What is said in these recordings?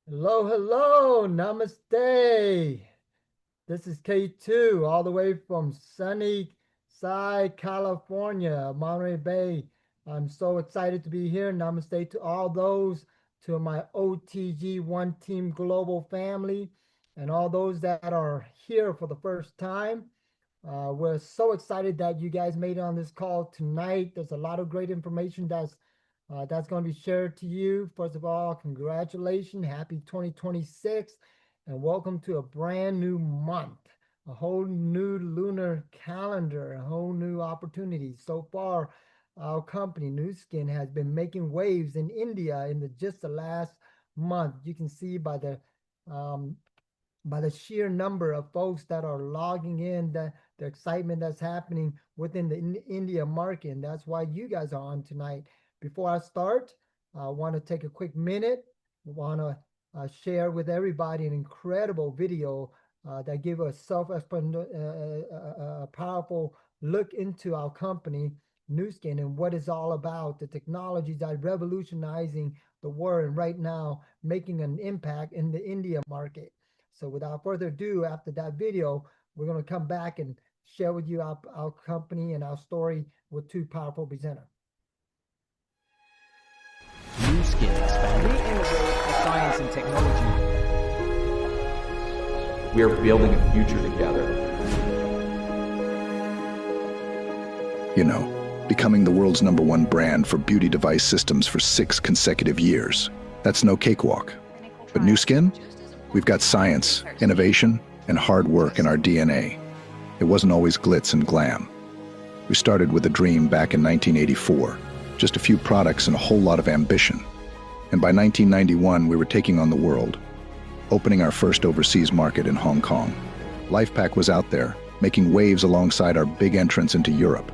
Hello, hello, namaste. This is K2, all the way from sunny side California, Monterey Bay. I'm so excited to be here. Namaste to all those, to my OTG One Team Global family, and all those that are here for the first time. We're so excited that you guys made it on this call tonight. There's a lot of great information that's going to be shared to you. First of all, congratulations, happy 2026, and welcome to a brand new month, a whole new lunar calendar, a whole new opportunity. So far, our company, Nu Skin, has been making waves in India in just the last month. You can see um, by the sheer number of folks that are logging in, the excitement that's happening within the India market. And that's why you guys are on tonight. Before I start, I want to take a quick minute. I want to share with everybody an incredible video that give a a powerful look into our company, Nu Skin, and what it's all about, the technologies that are revolutionizing the world and right now making an impact in the India market. So without further ado, after that video, we're going to come back and share with you our company and our story with two powerful presenters. Nu Skin expanding. We innovate the science and technology. We are building a future together. You know, becoming the world's #1 brand for beauty device systems for 6 consecutive years. That's no cakewalk. But Nu Skin? We've got science, innovation, and hard work in our DNA. It wasn't always glitz and glam. We started with a dream back in 1984, just a few products and a whole lot of ambition. And by 1991, we were taking on the world, opening our first overseas market in Hong Kong. LifePak was out there, making waves alongside our big entrance into Europe.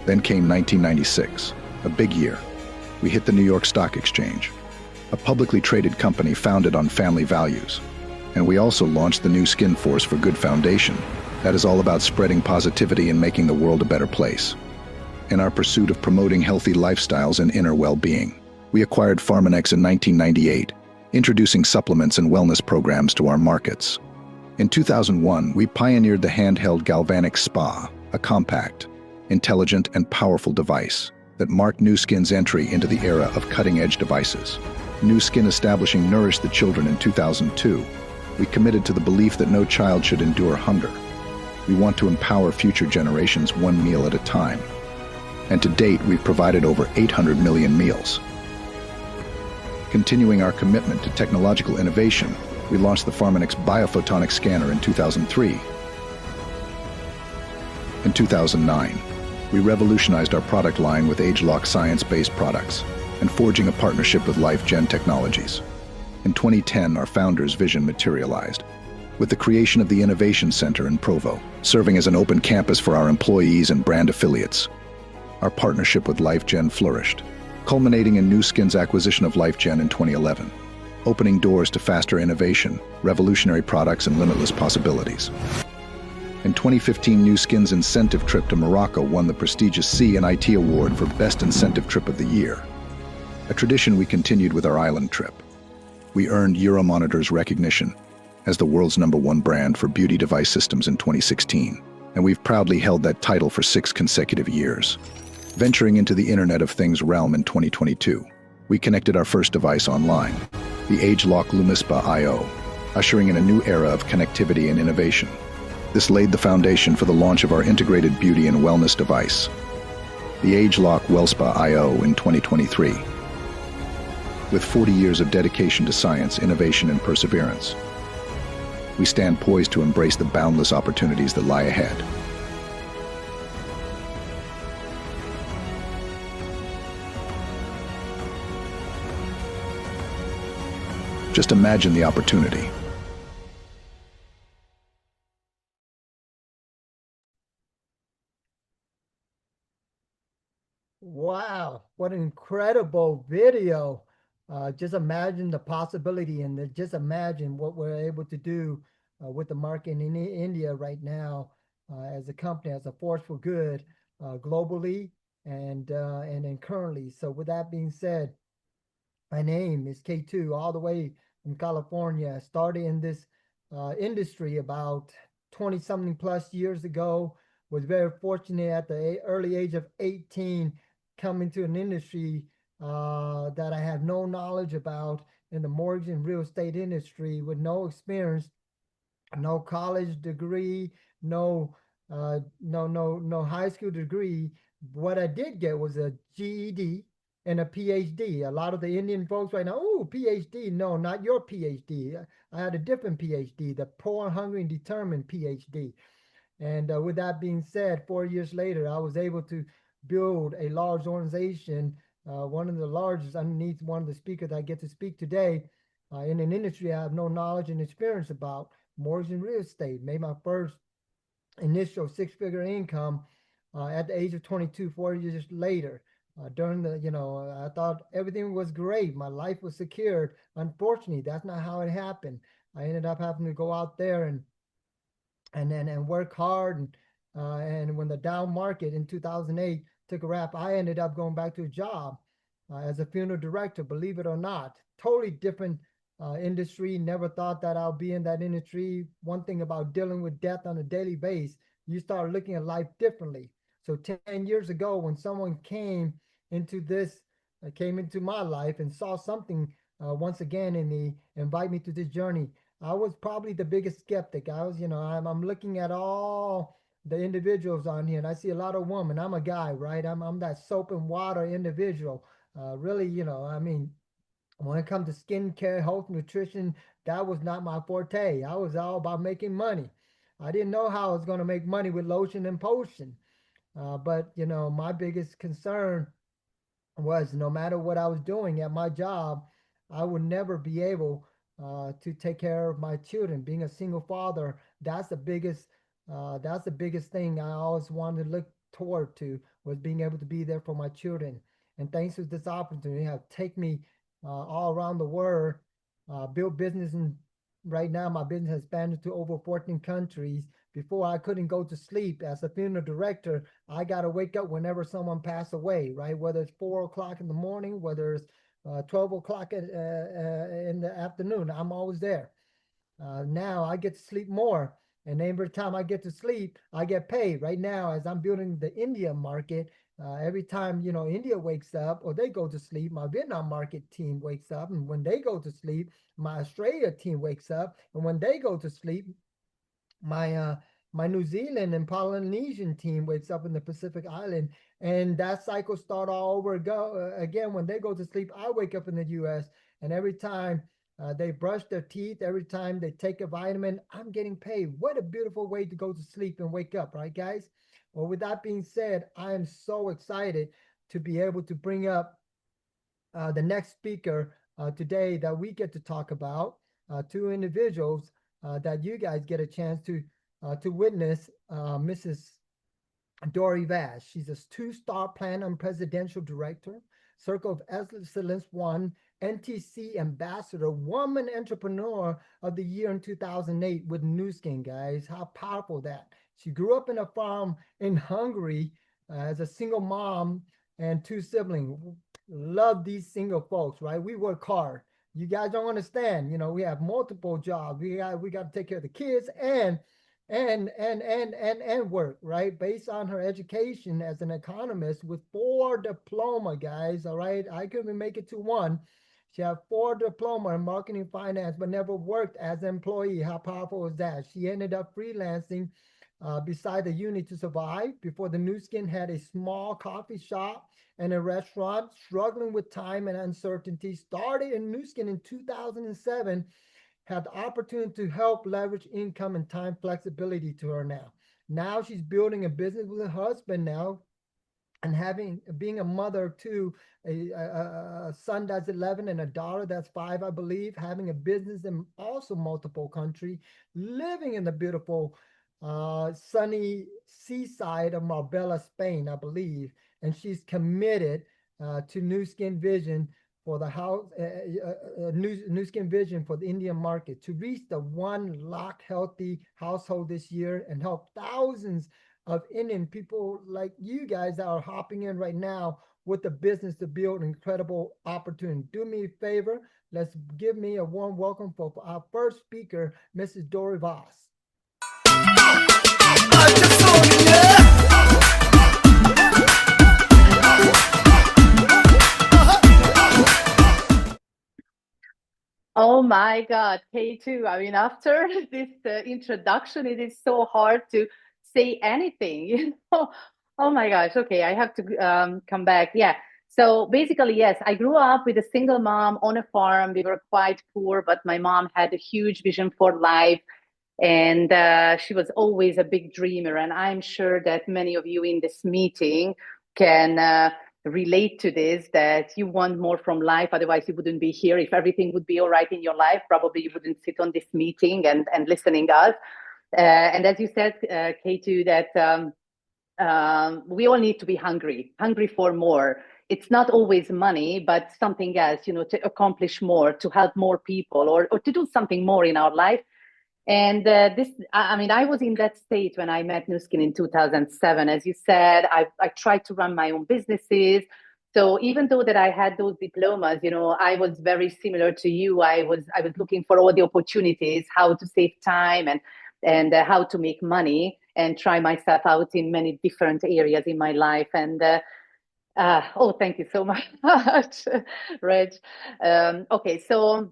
Then came 1996, a big year. We hit the New York Stock Exchange, a publicly traded company founded on family values. And we also launched the Nu Skin Force for Good Foundation. That is all about spreading positivity and making the world a better place. In our pursuit of promoting healthy lifestyles and inner well-being, we acquired Pharmanex in 1998, introducing supplements and wellness programs to our markets. In 2001, we pioneered the handheld galvanic spa, a compact, intelligent, and powerful device that marked Nu Skin's entry into the era of cutting-edge devices. Nu Skin establishing Nourish the Children in 2002, we committed to the belief that no child should endure hunger. We want to empower future generations one meal at a time. And to date, we've provided over 800 million meals. Continuing our commitment to technological innovation, we launched the Pharmanex Biophotonic Scanner in 2003. In 2009, we revolutionized our product line with age-lock science-based products and forging a partnership with LifeGen Technologies. In 2010, our founder's vision materialized, with the creation of the Innovation Center in Provo, serving as an open campus for our employees and brand affiliates. Our partnership with LifeGen flourished, culminating in Nu Skin's acquisition of LifeGen in 2011, opening doors to faster innovation, revolutionary products, and limitless possibilities. In 2015, Nu Skin's incentive trip to Morocco won the prestigious C&IT Award for Best Incentive Trip of the Year, a tradition we continued with our island trip. We earned Euromonitor's recognition as the world's #1 brand for beauty device systems in 2016, and we've proudly held that title for 6 consecutive years. Venturing into the Internet of Things realm in 2022, we connected our first device online, the ageLOC Lumispa IO, ushering in a new era of connectivity and innovation. This laid the foundation for the launch of our integrated beauty and wellness device, the ageLOC WellSpa IO, in 2023. With 40 years of dedication to science, innovation, and perseverance, we stand poised to embrace the boundless opportunities that lie ahead. Just imagine the opportunity. Wow, what an incredible video. Just imagine the possibility and just imagine what we're able to do with the market in India right now as a company, as a force for good globally. and then currently. So with that being said, my name is K2, all the way from California. I started in this industry about 20 something plus years ago. Was very fortunate at the early age of 18 coming to an industry that I have no knowledge about in the mortgage and real estate industry with no experience, no college degree, no high school degree. What I did get was a GED and a PhD. A lot of the Indian folks right now, oh, PhD. No, not your PhD. I had a different PhD, the poor, hungry, and determined PhD. And with that being said, 4 years later, I was able to build a large organization, one of the largest underneath one of the speakers I get to speak today in an industry I have no knowledge and experience about, mortgage and real estate. Made my first initial six-figure income at the age of 22, 4 years later. During the, I thought everything was great. My life was secured. Unfortunately, that's not how it happened. I ended up having to go out there and work hard. And when the down market in 2008 took a wrap, I ended up going back to a job as a funeral director, believe it or not. Totally different industry. Never thought that I'll be in that industry. One thing about dealing with death on a daily basis, you start looking at life differently. So 10 years ago, when someone into this, came into my life and saw something once again in me, invite me to this journey, I was probably the biggest skeptic. I was, I'm looking at all the individuals on here and I see a lot of women. I'm a guy, right? I'm that soap and water individual. Really, I mean, when it comes to skincare, health, nutrition, that was not my forte. I was all about making money. I didn't know how I was going to make money with lotion and potion. But, my biggest concern was no matter what I was doing at my job, I would never be able to take care of my children. Being a single father, that's the biggest thing I always wanted to look toward to, was being able to be there for my children. And thanks to this opportunity, have take me all around the world, build business, and right now my business has expanded to over 14 countries. Before I couldn't go to sleep as a funeral director. I got to wake up whenever someone passed away, right? Whether it's 4 o'clock in the morning, whether it's 12 o'clock in the afternoon, I'm always there. Now I get to sleep more. And every time I get to sleep, I get paid. Right now, as I'm building the India market, every time, India wakes up or they go to sleep, my Vietnam market team wakes up. And when they go to sleep, my Australia team wakes up. And when they go to sleep, my my New Zealand and Polynesian team wakes up in the Pacific Island, and that cycle start all over again. When they go to sleep, I wake up in the U.S. and every time they brush their teeth, every time they take a vitamin, I'm getting paid. What a beautiful way to go to sleep and wake up, right, guys? Well, with that being said, I am so excited to be able to bring up the next speaker today that we get to talk about, two individuals that you guys get a chance to witness, Mrs. Dory Vash. She's a two-star Plan and Presidential Director, Circle of Excellence 1, NTC Ambassador, Woman Entrepreneur of the Year in 2008 with Nu Skin, guys. How powerful that. She grew up in a farm in Hungary as a single mom and two siblings. Love these single folks, right? We work hard. You guys don't understand. We have multiple jobs. We got to take care of the kids and work, right? Based on her education as an economist with 4 diploma, guys. All right. I couldn't make it to one. She had 4 diploma in marketing finance, but never worked as an employee. How powerful is that? She ended up freelancing beside the uni to survive. Before the Nu Skin had a small coffee shop and a restaurant, struggling with time and uncertainty. Started in Nu Skin in 2007, had the opportunity to help leverage income and time flexibility to her now. Now she's building a business with her husband now, and being a mother to a son that's 11 and a daughter that's 5, I believe, having a business in also multiple countries, living in the beautiful sunny seaside of Marbella, Spain, I believe. And she's committed to Nu Skin Vision for the house, Nu Skin Vision for the Indian market to reach the 1 lakh healthy household this year and help thousands of Indian people like you guys that are hopping in right now with the business to build an incredible opportunity. Do me a favor. Let's give me a warm welcome for our first speaker, Mrs. Dory Voss. Oh my God, K2. I mean, after this introduction, it is so hard to say anything, you know? Oh my gosh. Okay, I have to come back. Yeah. So basically, yes, I grew up with a single mom on a farm. We were quite poor, but my mom had a huge vision for life. And she was always a big dreamer. And I'm sure that many of you in this meeting can relate to this, that you want more from life. Otherwise, you wouldn't be here. If everything would be all right in your life, probably you wouldn't sit on this meeting and listening us. And as you said, K2, that we all need to be hungry for more. It's not always money, but something else, you know, to accomplish more, to help more people, or to do something more in our life. And I mean, I was in that state when I met Nuskin in 2007. As you said, I tried to run my own businesses. So even though that I had those diplomas, you know, I was very similar to you. I was looking for all the opportunities, how to save time and how to make money and try myself out in many different areas in my life. And oh, thank you so much, Reg. Okay, so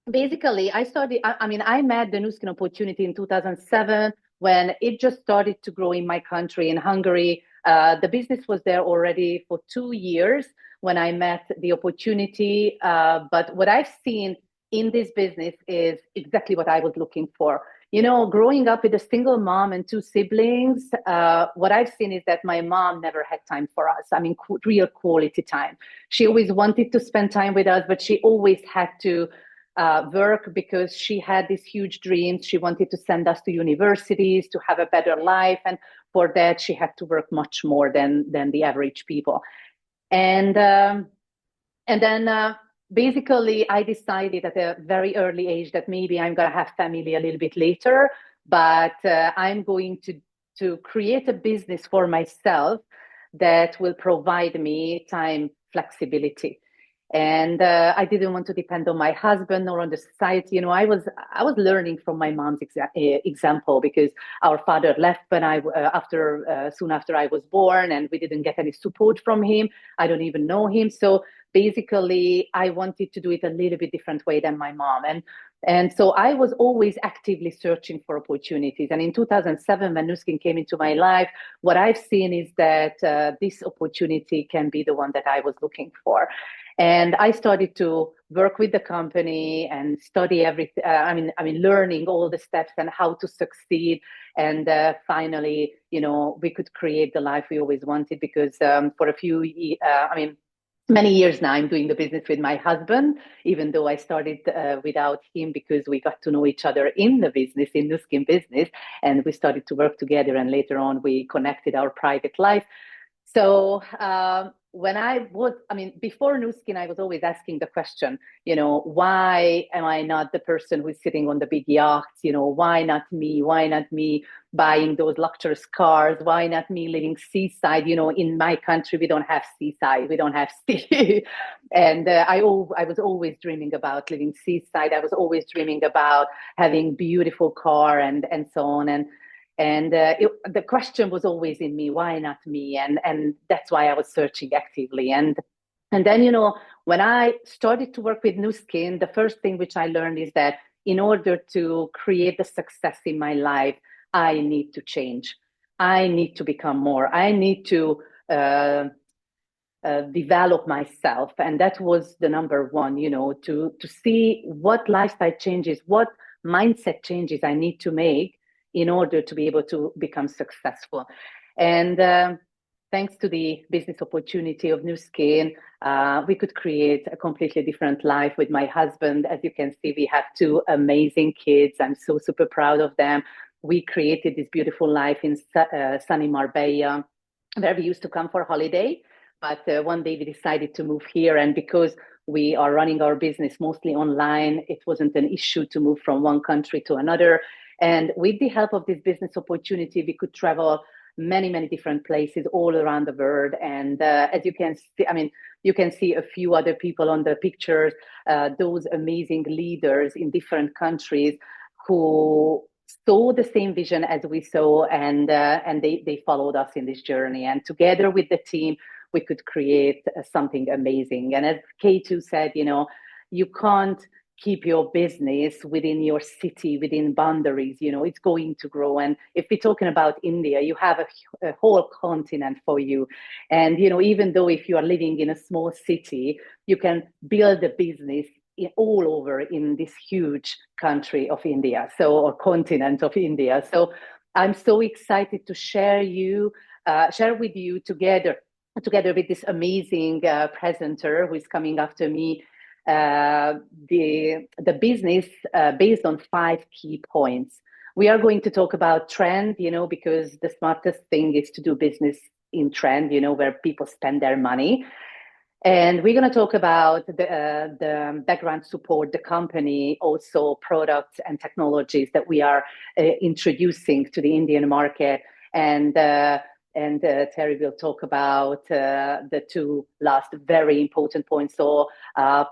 basically I mean, I met the Nuskin opportunity in 2007 when it just started to grow in my country, in Hungary. The business was there already for 2 years when I met the opportunity. But what I've seen in this business is exactly what I was looking for. You know, growing up with a single mom and two siblings, what I've seen is that my mom never had time for us. I mean, real quality time. She always wanted to spend time with us, but she always had to work because she had these huge dreams. She wanted to send us to universities to have a better life, and for that she had to work much more than the average people. And then basically I decided at a very early age that maybe I'm going to have family a little bit later, but I'm going to create a business for myself that will provide me time flexibility. And I didn't want to depend on my husband or on the society. You know, I was learning from my mom's example, because our father left when soon after I was born, and we didn't get any support from him. I don't even know him. So basically, I wanted to do it a little bit different way than my mom. And so I was always actively searching for opportunities. And in 2007, when Nuskin came into my life, what I've seen is that this opportunity can be the one that I was looking for. And I started to work with the company and study everything. Learning all the steps and how to succeed. And finally, you know, we could create the life we always wanted, because for a few, many years now, I'm doing the business with my husband, even though I started without him, because we got to know each other in the business, in Nuskin business, and we started to work together. And later on, we connected our private life. So before Nuskin, I was always asking the question, you know, why am I not the person who's sitting on the big yachts? You know, why not me? Why not me buying those luxurious cars? Why not me living seaside? You know, in my country, we don't have seaside, we don't have sea. And I was always dreaming about living seaside. I was always dreaming about having beautiful car and so on. And the question was always in me, why not me? And that's why I was searching actively. And then, you know, when I started to work with Nuskin, the first thing which I learned is that in order to create the success in my life, I need to change. I need to become more. I need to develop myself. And that was the number one, you know, to see what lifestyle changes, what mindset changes I need to make in order to be able to become successful. And thanks to the business opportunity of Nuskin, we could create a completely different life with my husband. As you can see, we have two amazing kids. I'm so super proud of them. We created this beautiful life in sunny Marbella, where we used to come for holiday. But one day we decided to move here. And because we are running our business mostly online, it wasn't an issue to move from one country to another. And with the help of this business opportunity, we could travel many different places all around the world. And as you can see, I mean, you can see a few other people on the pictures, those amazing leaders in different countries who saw the same vision as we saw, and they followed us in this journey. And together with the team, we could create something amazing. And as K2 said, you can't keep your business within your city, within boundaries. It's going to grow. And if we're talking about India, you have a whole continent for you. And even though if you are living in a small city, you can build a business all over in this huge country of India, or continent of India. So I'm so excited to share with you together with this amazing presenter who is coming after me, the business based on 5 key points. We are going to talk about trend, because the smartest thing is to do business in trend, where people spend their money. And we're going to talk about the background support, the company, also products and technologies that we are introducing to the Indian market. And Terry will talk about the 2 last very important points. So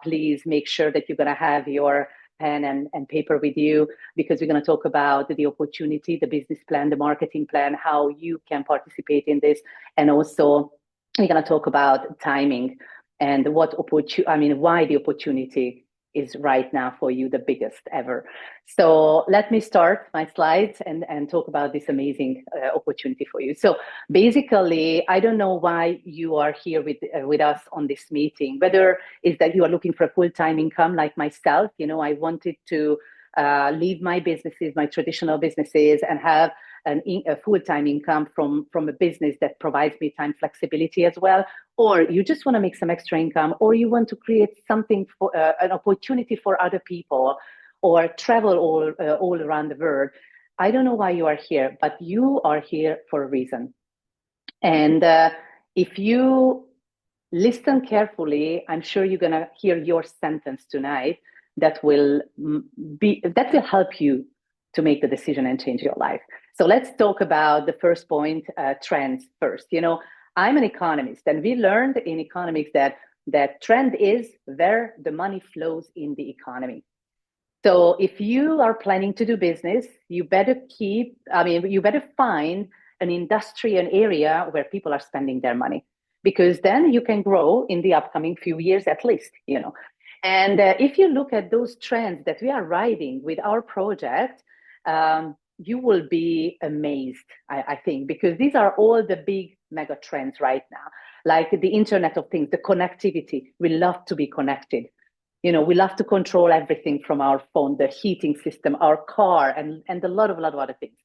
please make sure that you're going to have your pen and paper with you, because we're going to talk about the opportunity, the business plan, the marketing plan, how you can participate in this. And also we're going to talk about timing and why the opportunity is right now for you the biggest ever. So let me start my slides and talk about this amazing opportunity for you. So basically, I don't know why you are here with us on this meeting, whether it's that you are looking for a full-time income like myself. I wanted to leave my businesses, my traditional businesses, and have a full-time income from a business that provides me time flexibility as well. Or you just want to make some extra income, or you want to create something for an opportunity for other people, or travel all around the world. I don't know why you are here, but you are here for a reason. And if you listen carefully, I'm sure you're going to hear your sentence tonight that will help you to make the decision and change your life. So let's talk about the first point, trends first. I'm an economist, and we learned in economics that trend is where the money flows in the economy. So if you are planning to do business, you better find an industry, an area where people are spending their money, because then you can grow in the upcoming few years at least, And if you look at those trends that we are riding with our project, you will be amazed, I think, because these are all the big mega trends right now, like the Internet of Things, the connectivity. We love to be connected. We love to control everything from our phone, the heating system, our car, and a lot of other things.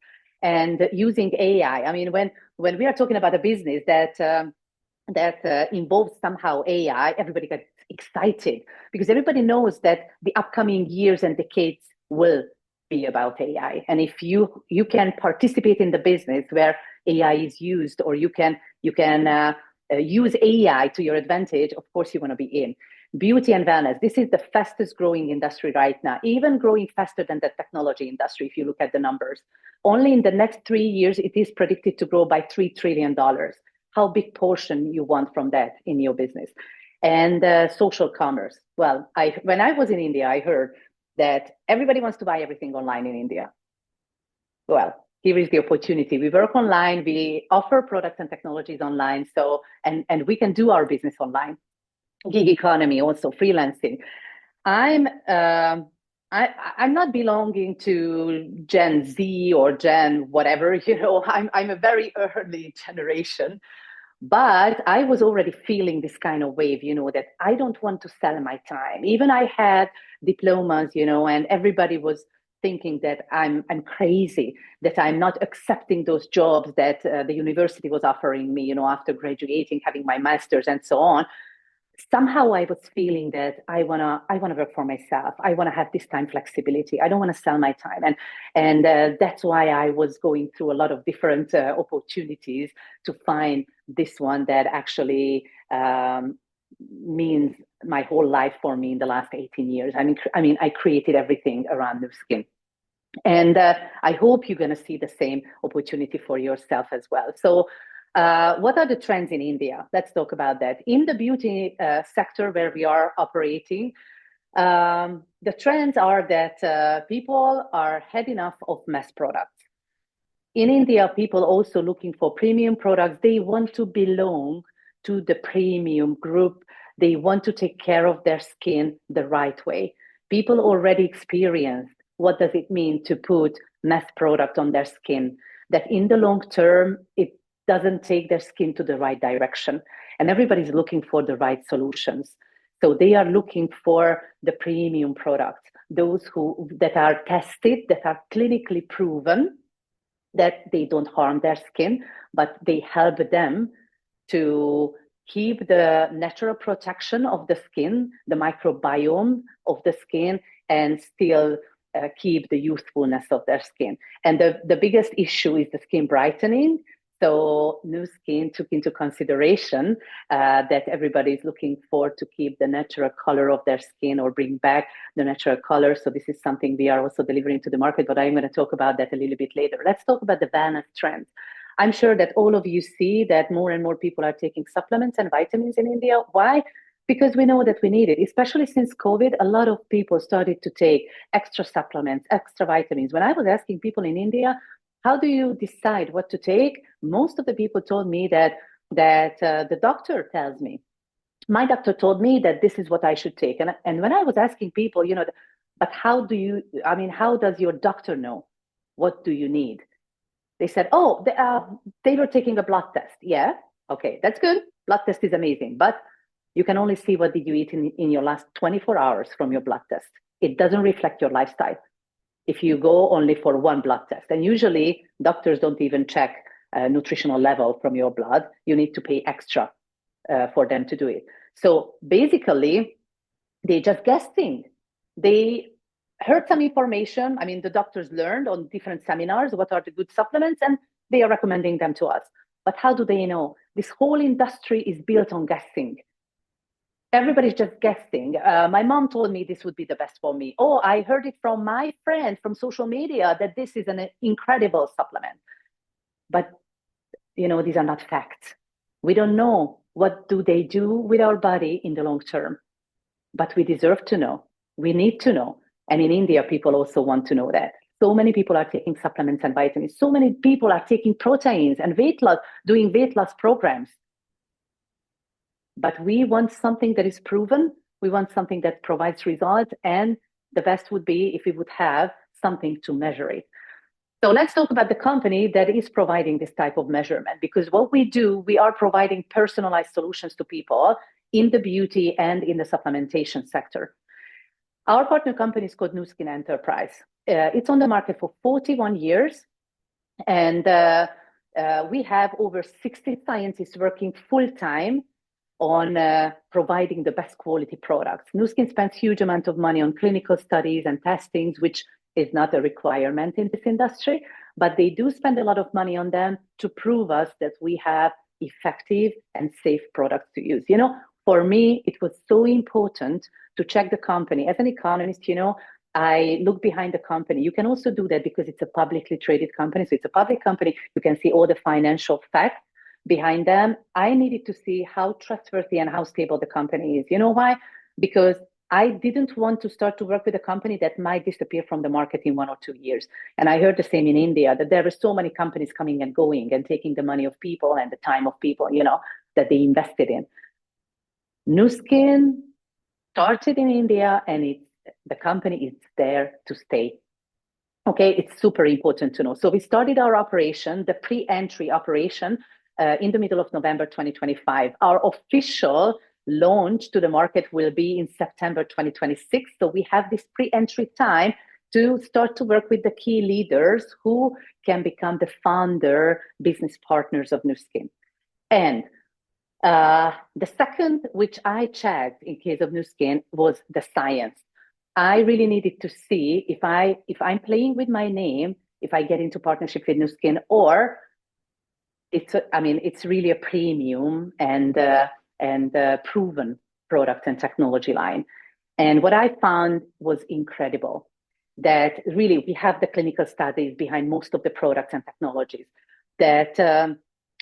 And using AI. I mean, when we are talking about a business that involves somehow AI, everybody gets excited, because everybody knows that the upcoming years and decades will be about AI. And if you can participate in the business where AI is used, or you can use AI to your advantage, of course you want to be in. Beauty and wellness. This is the fastest growing industry right now, even growing faster than the technology industry. If you look at the numbers, only in the next 3 years, it is predicted to grow by $3 trillion. How big portion you want from that in your business? And social commerce. Well, when I was in India, I heard that everybody wants to buy everything online in India. Well, here is the opportunity. We work online, we offer products and technologies online, so and we can do our business online. Gig economy, also freelancing. I'm not belonging to Gen Z or Gen whatever, I'm a very early generation. But I was already feeling this kind of wave, that I don't want to sell my time. Even I had diplomas, and everybody was thinking that I'm crazy, that I'm not accepting those jobs that the university was offering me, after graduating, having my master's and so on. Somehow I was feeling that I wanna work for myself. I wanna have this time flexibility. I don't want to sell my time, and that's why I was going through a lot of different opportunities to find this one that actually means my whole life for me in the last 18 years. I mean, I created everything around Nu Skin. And I hope you're going to see the same opportunity for yourself as well. So what are the trends in India? Let's talk about that. In the beauty sector where we are operating, the trends are that people are had enough of mass products. In India, people also looking for premium products. They want to belong to the premium group. They want to take care of their skin the right way. People already experienced what does it mean to put mass product on their skin, that in the long term, it doesn't take their skin to the right direction. And everybody's looking for the right solutions. So they are looking for the premium products, those that are tested, that are clinically proven, that they don't harm their skin, but they help them to keep the natural protection of the skin, the microbiome of the skin, and still keep the youthfulness of their skin. And the biggest issue is the skin brightening. So Nu Skin took into consideration that everybody is looking for to keep the natural color of their skin or bring back the natural color. So this is something we are also delivering to the market, but I'm going to talk about that a little bit later. Let's talk about the wellness trends. I'm sure that all of you see that more and more people are taking supplements and vitamins in India. Why? Because we know that we need it, especially since COVID. A lot of people started to take extra supplements, extra vitamins. When I was asking people in India, how do you decide what to take? Most of the people told me that the doctor tells me. My doctor told me that this is what I should take. And when I was asking people, but how does your doctor know? What do you need? They said, oh, they were taking a blood test. Yeah, okay, that's good. Blood test is amazing. But you can only see what did you eat in your last 24 hours from your blood test. It doesn't reflect your lifestyle if you go only for one blood test. And usually doctors don't even check nutritional level from your blood. You need to pay extra for them to do it. So basically, they just guessing. They heard some information. I mean, the doctors learned on different seminars what are the good supplements, and they are recommending them to us. But how do they know? This whole industry is built on guessing. Everybody's just guessing. My mom told me this would be the best for me. Oh, I heard it from my friend from social media that this is an incredible supplement. But, these are not facts. We don't know what do they do with our body in the long term. But we deserve to know. We need to know. And in India, people also want to know that. So many people are taking supplements and vitamins. So many people are taking proteins and doing weight loss programs. But we want something that is proven. We want something that provides results. And the best would be if we would have something to measure it. So let's talk about the company that is providing this type of measurement, because what we do, we are providing personalized solutions to people in the beauty and in the supplementation sector. Our partner company is called Nu Skin Enterprise. It's on the market for 41 years. And we have over 60 scientists working full-time on providing the best quality products. Nu Skin spends huge amount of money on clinical studies and testings, which is not a requirement in this industry, but they do spend a lot of money on them to prove us that we have effective and safe products to use. For me, it was so important to check the company. As an economist, I look behind the company. You can also do that because it's a publicly traded company. So it's a public company. You can see all the financial facts behind them. I needed to see how trustworthy and how stable the company is. You know why? Because I didn't want to start to work with a company that might disappear from the market in 1 or 2 years. And I heard the same in India, that there were so many companies coming and going and taking the money of people and the time of people, that they invested in. Nu Skin started in India, and the company is there to stay. Okay, it's super important to know. So we started our operation, the pre-entry operation, in the middle of November 2025. Our official launch to the market will be in September 2026. So we have this pre-entry time to start to work with the key leaders who can become the founder business partners of Nu Skin. And the second, which I checked in case of Nu Skin, was the science. I really needed to see if I'm playing with my name, if I get into partnership with Nu Skin, or it's really a premium and proven product and technology line. And what I found was incredible. that really we have the clinical studies behind most of the products and technologies, that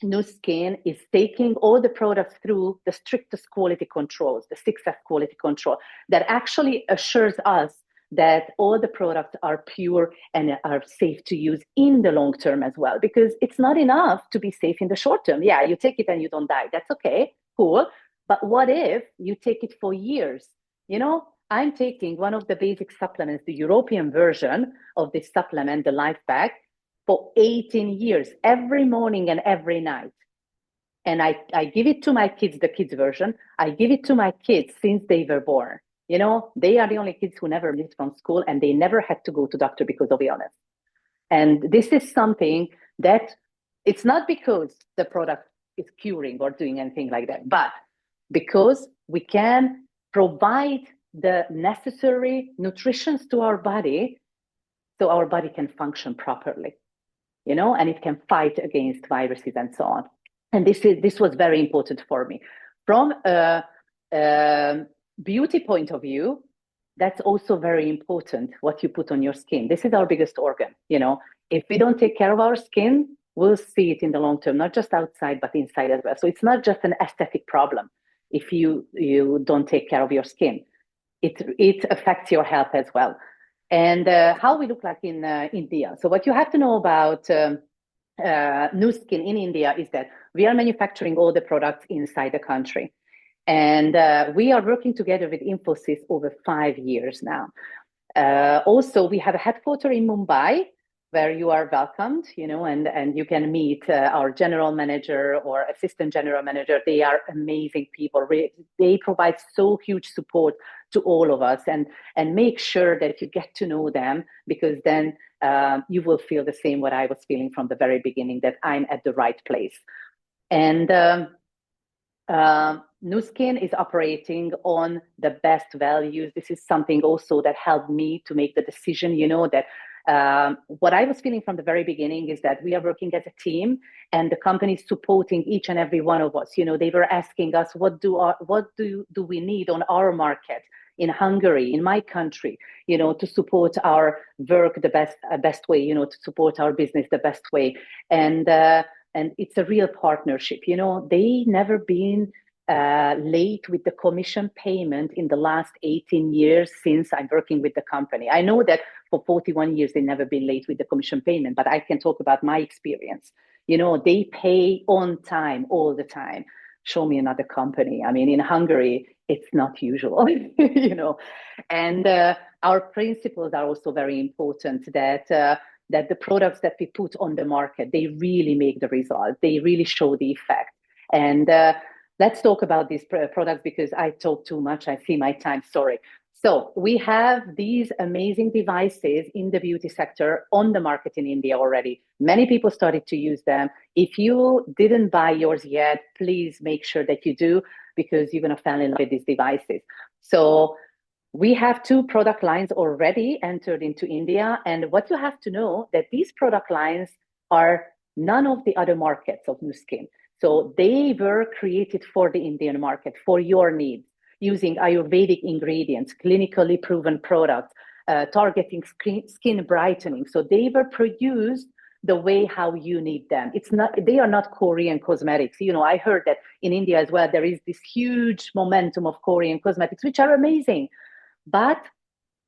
Nu Skin is taking all the products through the strictest quality controls, the 6F quality control, that actually assures us that all the products are pure and are safe to use in the long term as well. Because it's not enough to be safe in the short term. Yeah, you take it and you don't die. That's okay, cool. But what if you take it for years? You know, I'm taking one of the basic supplements, the European version of this supplement, the Life Pack, for 18 years, every morning and every night. And I give it to my kids, the kids version. I give it to my kids since they were born. You know, they are the only kids who never missed from school, and they never had to go to doctor because of illness. And this is something that it's not because the product is curing or doing anything like that, but because we can provide the necessary nutrition to our body so our body can function properly, you know, and it can fight against viruses and so on. And this was very important for me. From a beauty point of view, that's also very important, what you put on your skin. This is our biggest organ, you know. If we don't take care of our skin, we'll see it in the long term, not just outside, but inside as well. So it's not just an aesthetic problem if you don't take care of your skin. It affects your health as well. And how we look like in India. So what you have to know about Nu Skin in India is that we are manufacturing all the products inside the country. And we are working together with Infosys over 5 years now. Also, we have a headquarters in Mumbai where you are welcomed, you know, and you can meet our general manager or assistant general manager. They are amazing people. They provide so huge support to all of us, and make sure that you get to know them, because then you will feel the same what I was feeling from the very beginning, that I'm at the right place. And Nu Skin is operating on the best values. This is something also that helped me to make the decision, you know, that what I was feeling from the very beginning is that we are working as a team, and the company is supporting each and every one of us. You know, they were asking us, what do we need on our market in Hungary, in my country, you know, to support our work the best way, you know, to support our business the best way. And it's a real partnership. You know, they never been late with the commission payment in the last 18 years since I'm working with the company. I know that for 41 years, they've never been late with the commission payment, but I can talk about my experience. You know, they pay on time all the time. Show me another company. I mean, in Hungary, it's not usual, you know. And our principles are also very important, that the products that we put on the market, they really make the result. They really show the effect. And let's talk about these products, because I talk too much. I see my time, sorry. So we have these amazing devices in the beauty sector on the market in India already. Many people started to use them. If you didn't buy yours yet, please make sure that you do, because you're going to fall in love with these devices. So we have 2 product lines already entered into India. And what you have to know, that these product lines are none of the other markets of Nu Skin. So they were created for the Indian market, for your needs, using Ayurvedic ingredients, clinically proven products, targeting skin brightening. So they were produced the way how you need them. They are not Korean cosmetics. You know, I heard that in India as well, there is this huge momentum of Korean cosmetics, which are amazing. But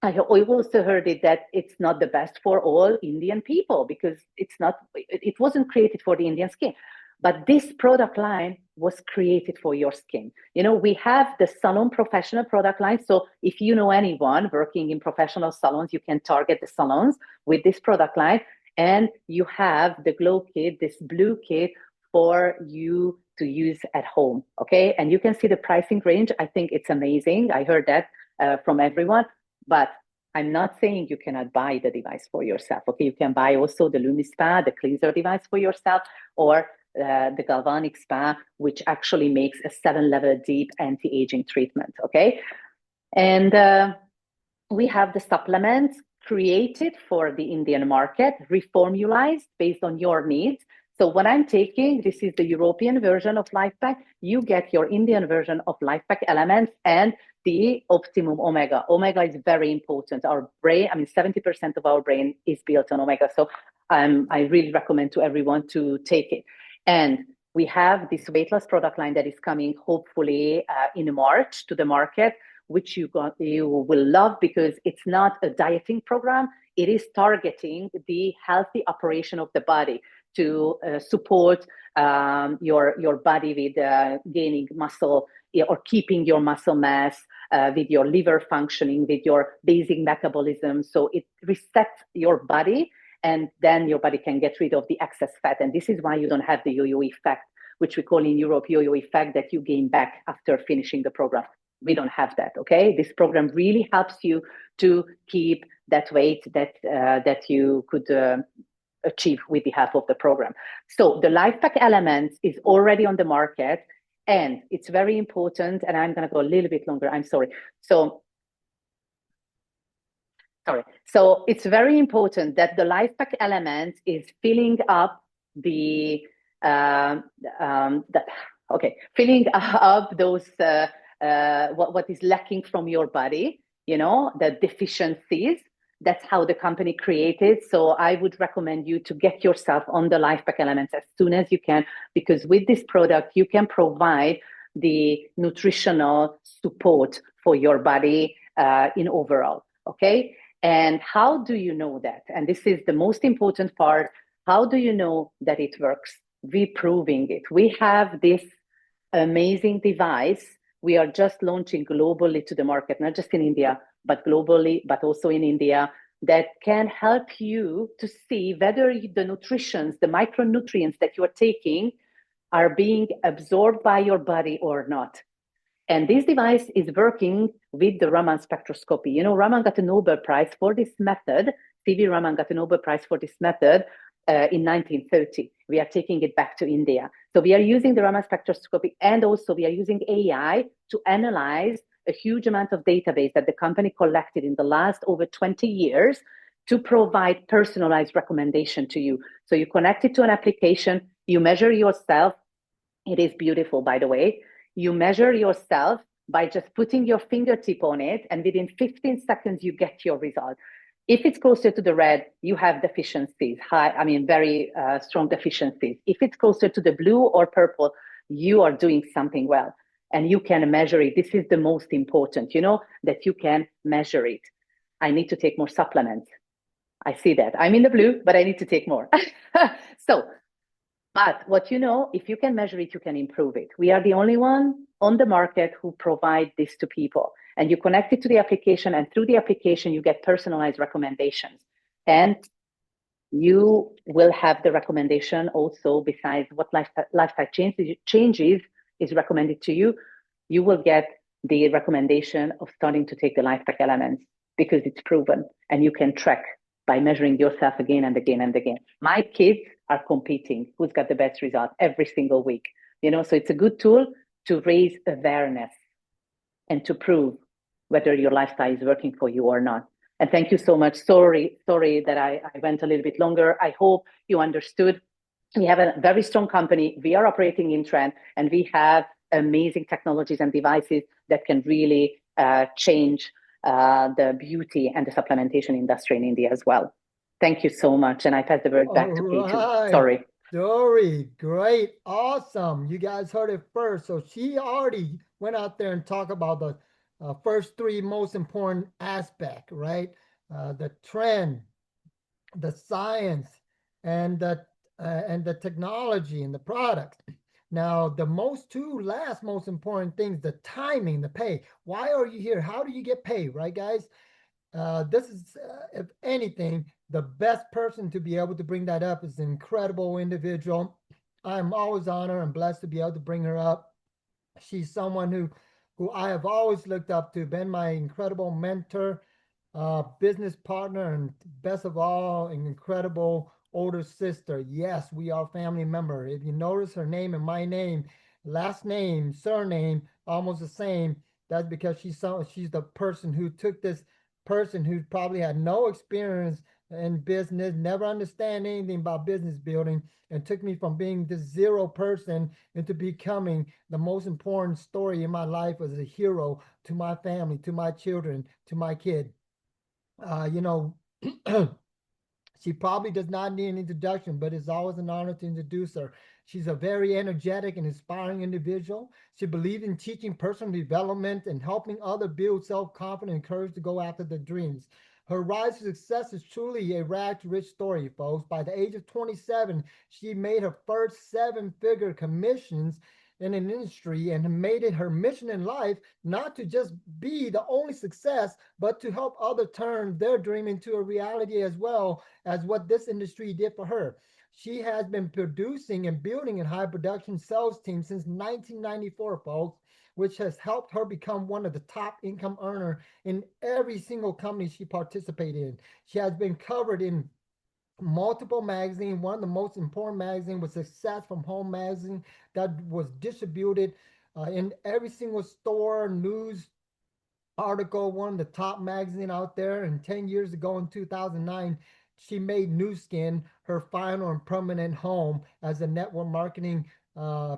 I also heard that it's not the best for all Indian people, because it wasn't created for the Indian skin. But this product line was created for your skin. You know, we have the salon professional product line. So if you know anyone working in professional salons, you can target the salons with this product line. And you have the Glow Kit, this blue kit, for you to use at home. Okay. And you can see the pricing range. I think it's amazing. I heard that from everyone. But I'm not saying you cannot buy the device for yourself. Okay. You can buy also the LumiSpa, the cleanser device for yourself, or the Galvanic Spa, which actually makes a 7-level deep anti-aging treatment. Okay. And we have the supplements created for the Indian market, reformulated based on your needs. So what I'm taking, this is the European version of Life Pack. You get your Indian version of Life Pack elements and see optimum omega. Omega is very important. Our brain, I mean, 70% of our brain is built on omega. So I really recommend to everyone to take it. And we have this weight loss product line that is coming hopefully in March to the market, which you will love because it's not a dieting program. It is targeting the healthy operation of the body to support your body with gaining muscle or keeping your muscle mass, with your liver functioning, with your basic metabolism. So it resets your body, and then your body can get rid of the excess fat. And this is why you don't have the yo-yo effect, which we call in Europe yo-yo effect, that you gain back after finishing the program. We don't have that, okay? This program really helps you to keep that weight that you could achieve with the help of the program. So the Life Pack Elements is already on the market, and it's very important, and I'm going to go a little bit longer. I'm sorry. So it's very important that the Life Pack Element is filling up the filling up those what is lacking from your body, the deficiencies. That's how the company created. So I would recommend you to get yourself on the Life Pack Elements as soon as you can, because with this product, you can provide the nutritional support for your body in overall, okay? And how do you know that? And this is the most important part. How do you know that it works? We're proving it. We have this amazing device. We are just launching globally to the market, not just in India, but globally, but also in India, that can help you to see whether the nutrients, the micronutrients that you are taking are being absorbed by your body or not. And this device is working with the Raman spectroscopy. Raman got a Nobel Prize for this method. C.V. Raman got a Nobel Prize for this method in 1930. We are taking it back to India. So we are using the Raman spectroscopy, and also we are using AI to analyze a huge amount of database that the company collected in the last over 20 years to provide personalized recommendation to you. So you connect it to an application, you measure yourself. It is beautiful, by the way. You measure yourself by just putting your fingertip on it, and within 15 seconds, you get your result. If it's closer to the red, you have deficiencies, very strong deficiencies. If it's closer to the blue or purple, you are doing something well, and you can measure it. This is the most important, that you can measure it. I need to take more supplements. I see that. I'm in the blue, but I need to take more. But if you can measure it, you can improve it. We are the only one on the market who provide this to people. And you connect it to the application, and through the application, you get personalized recommendations. And you will have the recommendation also, besides what lifestyle changes is recommended to you, you will get the recommendation of starting to take the Life Pack Elements, because it's proven, and you can track by measuring yourself again and again and again. My kids are competing who's got the best result every single week. So it's a good tool to raise awareness and to prove whether your lifestyle is working for you or not. And thank you so much. Sorry that I went a little bit longer. I hope you understood. We have a very strong company. We are operating in trend, and we have amazing technologies and devices that can really change the beauty and the supplementation industry in India as well. Thank you so much. And I pass the word back to K2. Sorry. Dory, great, awesome. You guys heard it first. So she already went out there and talked about the first three most important aspects, right? The trend, the science, and the technology and the products. Now, the last most important things, the timing, the pay. Why are you here? How do you get paid, right, guys? This is, if anything, the best person to be able to bring that up is an incredible individual. I'm always honored and blessed to be able to bring her up. She's someone who I have always looked up to, been my incredible mentor, business partner, and best of all, an incredible older sister. Yes, we are family member. If you notice her name and my name, last name, surname, almost the same, that's because she's the person who took this person who probably had no experience in business, never understand anything about business building, and took me from being this zero person into becoming the most important story in my life as a hero to my family, to my children, to my kid. You know, she probably does not need an introduction, but it's always an honor to introduce her. She's a very energetic and inspiring individual. She believes in teaching personal development and helping others build self confidence and courage to go after their dreams. Her rise to success is truly a rag to rich story, folks. By the age of 27, she made her first seven-figure commissions in an industry and made it her mission in life not to just be the only success, but to help others turn their dream into a reality as well as what this industry did for her. She has been producing and building a high production sales team since 1994, folks, which has helped her become one of the top income earner in every single company she participated in. She has been covered in multiple magazines. One of the most important magazines was Success from Home magazine that was distributed in every single store, news article, one of the top magazine out there. And 10 years ago in 2009, she made Nu Skin her final and permanent home as a network marketing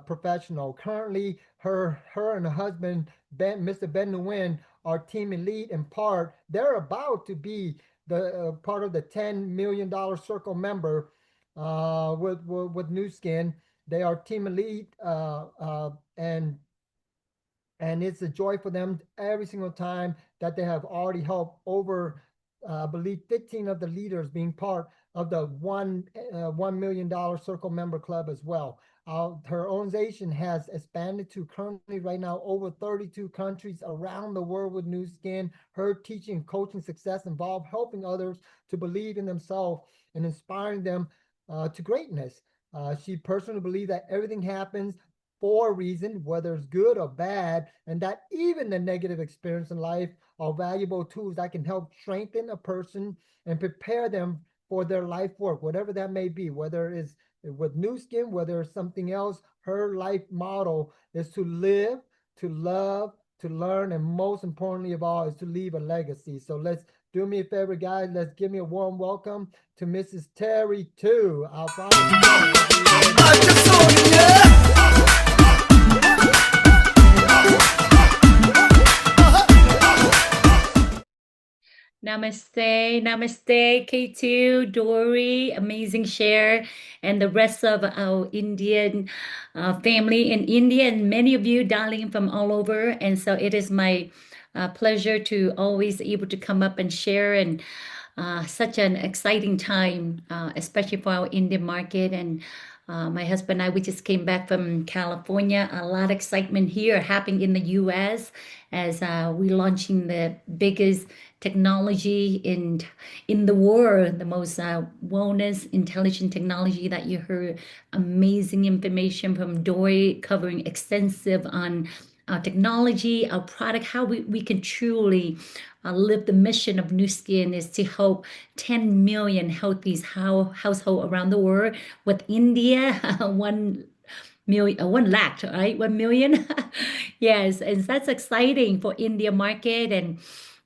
professional. Currently, her and her husband, Mr. Ben Nguyen, are team elite in part. They're about to be the part of the $10 million circle member with Nu Skin. They are team elite, and it's a joy for them every single time that they have already helped over, I believe, 15 of the leaders being part of the $1 million Circle member club as well. Her organization has expanded to currently right now over 32 countries around the world with Nu Skin. Her teaching and coaching success involve helping others to believe in themselves and inspiring them to greatness. She personally believes that everything happens for a reason, whether it's good or bad, and that even the negative experience in life are valuable tools that can help strengthen a person and prepare them for their life work, whatever that may be, whether it's with Nu Skin, whether it's something else. Her life motto is to live, to love, to learn, and most importantly of all is to leave a legacy. So let's do me a favor, guys. Let's give me a warm welcome to Mrs. Terry Tue. I'll Namaste, namaste, K2, Dory, amazing share, and the rest of our Indian family in India, and many of you dialing in from all over. And so it is my pleasure to always able to come up and share, and such an exciting time, especially for our Indian market. And my husband and I, we just came back from California. A lot of excitement here happening in the U.S. as we're launching the biggest technology in the world, the most wellness, intelligent technology that you heard. Amazing information from Dory covering extensive on our technology, our product, how we can truly live the mission of Nu Skin is to help 10 million healthy households around the world, with India 1 lakh, right? 1 million. Yes, and that's exciting for India market. And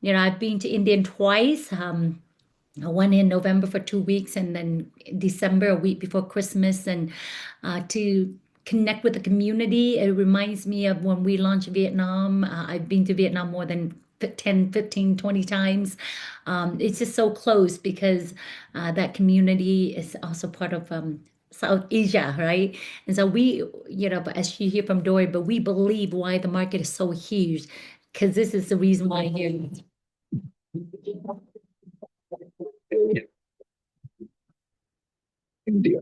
I've been to India twice. One in November for 2 weeks, and then December, a week before Christmas, and to connect with the community. It reminds me of when we launched Vietnam. I've been to Vietnam more than 10, 15, 20 times. It's just so close because that community is also part of South Asia, right? And so we, but as you hear from Dory, but we believe why the market is so huge, because this is the reason why here. India,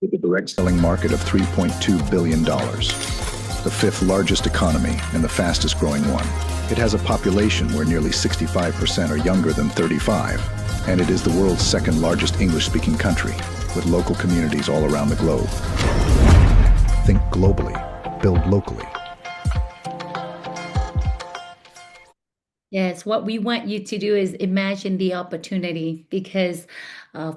with a direct selling market of $3.2 billion, the fifth largest economy and the fastest growing one. It has a population where nearly 65% are younger than 35, and it is the world's second largest English-speaking country, with local communities all around the globe. Think globally, build locally. Yes, what we want you to do is imagine the opportunity because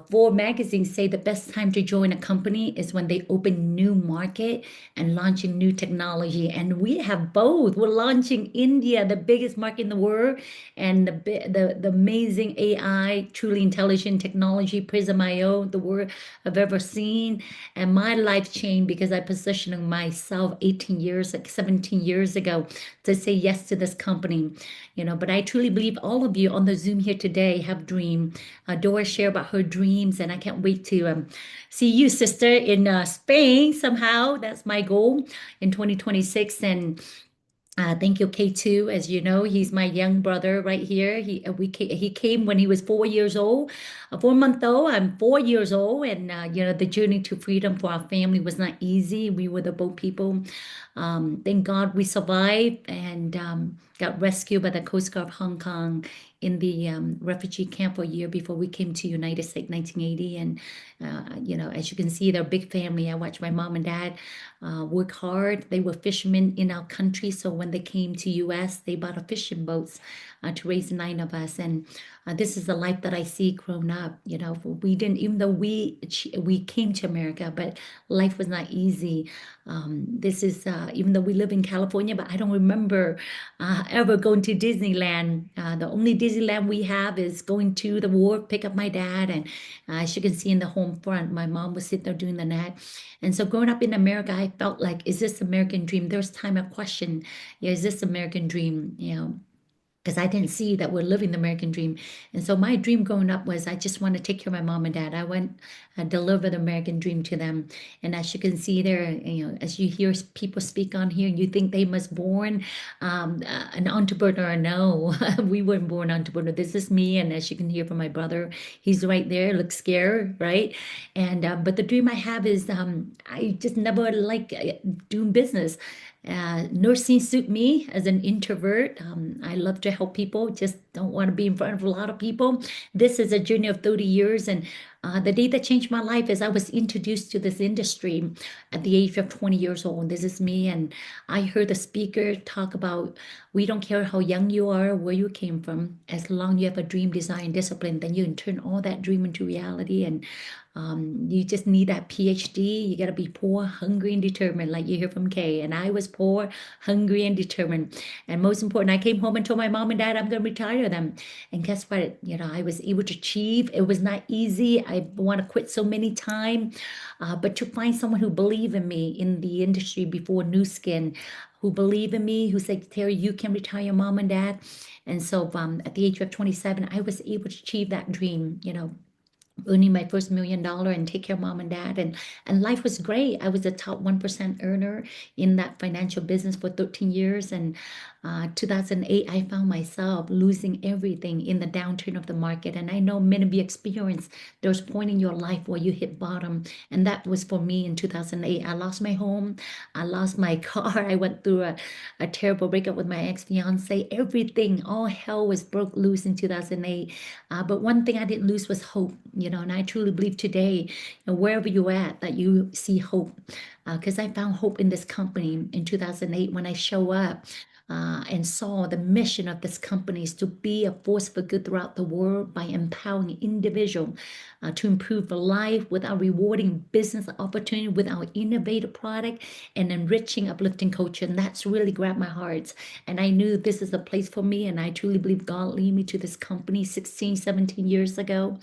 Forbes magazine say the best time to join a company is when they open new market and launching new technology. And we have both. We're launching India, the biggest market in the world, and the amazing AI, truly intelligent technology, Prism IO, the world I've ever seen. And my life changed because I positioned myself 18 years, like 17 years ago to say yes to this company. But I truly believe all of you on the Zoom here today have dream. Dora share about her dreams, and I can't wait to see you, sister, in Spain somehow. That's my goal in 2026. And thank you, K2. As you know, he's my young brother right here. He came when he was 4 years old. 4 month old. I'm 4 years old, and the journey to freedom for our family was not easy. We were the boat people. Thank God we survived and got rescued by the Coast Guard of Hong Kong in the refugee camp for a year before we came to United States, 1980. And as you can see, they're a big family. I watched my mom and dad work hard. They were fishermen in our country, so when they came to U.S., they bought a fishing boats to raise 9 of us. And this is the life that I see grown up. We didn't, even though we came to America, but life was not easy. This is even though we live in California, but I don't remember ever going to Disneyland. The only Disneyland we have is going to the wharf, pick up my dad, and as you can see in the home front, my mom was sitting there doing the net. And so growing up in America, I felt like, is this American dream? There's time I question, yeah, is this American dream? Because I didn't see that we're living the American dream. And so my dream growing up was I just want to take care of my mom and dad. I went deliver the American dream to them. And as you can see there, as you hear people speak on here, you think they must born an entrepreneur. No, we weren't born entrepreneur. This is me. And as you can hear from my brother, he's right there, looks scared, right? And but the dream I have is I just never like doing business. Nursing suit me as an introvert. I love to help people, just don't want to be in front of a lot of people. This is a journey of 30 years. And the day that changed my life is I was introduced to this industry at the age of 20 years old. This is me. And I heard the speaker talk about we don't care how young you are, where you came from, as long as you have a dream, desire, and discipline, then you can turn all that dream into reality. And you just need that PhD. You got to be poor, hungry, and determined, like you hear from Kay. And I was poor, hungry, and determined. And most important, I came home and told my mom and dad I'm going to retire them. And guess what? I was able to achieve. It was not easy. I want to quit so many times. But to find someone who believed in me in the industry before New Skin, who believe in me, who said, Terry, you can retire your mom and dad. And so at the age of 27, I was able to achieve that dream, earning my first $1 million and take care of mom and dad. And life was great. I was a top 1% earner in that financial business for 13 years. And 2008, I found myself losing everything in the downturn of the market. And I know many of you experienced there's a point in your life where you hit bottom. And that was for me in 2008. I lost my home. I lost my car. I went through a terrible breakup with my ex-fiance. Everything, all hell was broke loose in 2008. But one thing I didn't lose was hope, and I truly believe today, wherever you're at, that you see hope. Because I found hope in this company in 2008 when I show up and saw the mission of this company is to be a force for good throughout the world by empowering individuals to improve life with our rewarding business opportunity, with our innovative product and enriching, uplifting culture. And that's really grabbed my heart. And I knew this is a place for me. And I truly believe God led me to this company 16, 17 years ago.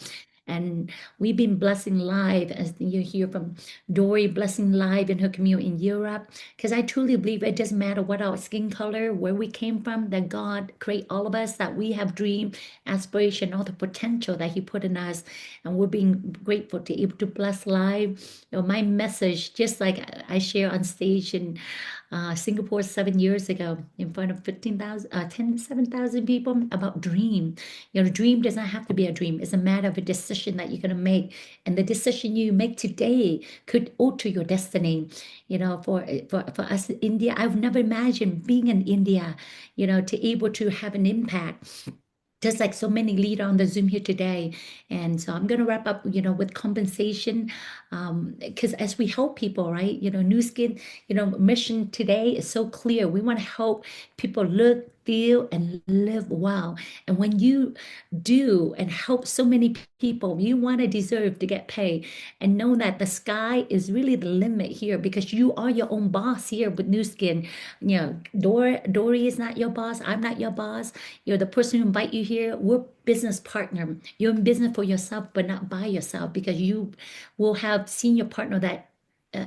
And we've been blessing live, as you hear from Dory, blessing live in her community in Europe. Because I truly believe it doesn't matter what our skin color, where we came from, that God create all of us, that we have dream, aspiration, all the potential that He put in us. And we're being grateful to able to bless live. My message, just like I share on stage in Singapore 7 years ago in front of 7,000 people about dream. Dream does not have to be a dream. It's a matter of a decision that you're going to make. And the decision you make today could alter your destiny. For us in India, I've never imagined being in India, to able to have an impact just like so many leaders on the Zoom here today. And so I'm going to wrap up, with compensation, because as we help people, right, New Skin, mission today is so clear. We want to help people look, feel and live well. And when you do and help so many people, you want to deserve to get paid and know that the sky is really the limit here because you are your own boss here with New Skin. You know, Dory is not your boss. I'm not your boss. You're the person who invite you here. We're business partner. You're in business for yourself, but not by yourself because you will have senior partner that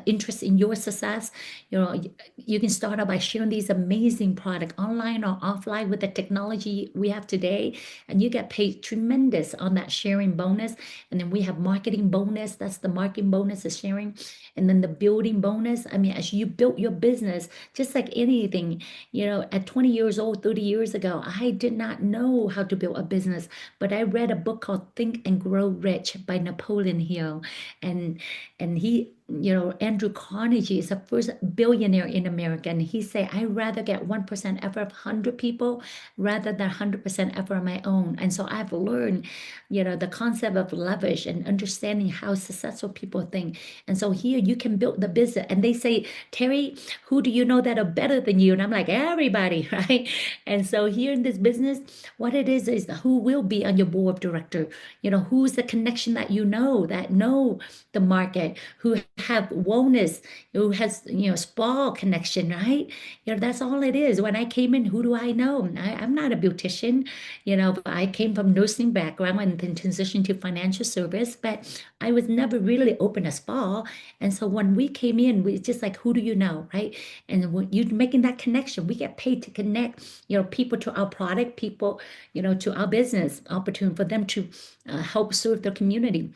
interest in your success. You know, you can start out by sharing these amazing product online or offline with the technology we have today, and you get paid tremendous on that sharing bonus. And then we have marketing bonus. That's the marketing bonus is sharing. And then the building bonus. I mean, as you built your business, just like anything, you know, at 20 years old, 30 years ago, I did not know how to build a business, but I read a book called Think and Grow Rich by Napoleon Hill. And he, you know, Andrew Carnegie is the first billionaire in America. And he say, I rather get 1% effort of 100 people rather than 100% effort on my own. And so I've learned, you know, the concept of leverage and understanding how successful people think. And so here you can build the business. And they say, Terry, who do you know that are better than you? And I'm like, everybody, right? And so here in this business, what it is who will be on your board of director? You know, who's the connection that know the market, who have wellness, who has, you know, spa connection, right? You know, that's all it is. When I came in, who do I know? I'm not a beautician. You know, I came from nursing background and then transitioned to financial service, but I was never really open a spa. And so when we came in, we just like, who do you know, right? And when you're making that connection, we get paid to connect, you know, people to our product, people, you know, to our business opportunity for them to help serve their community.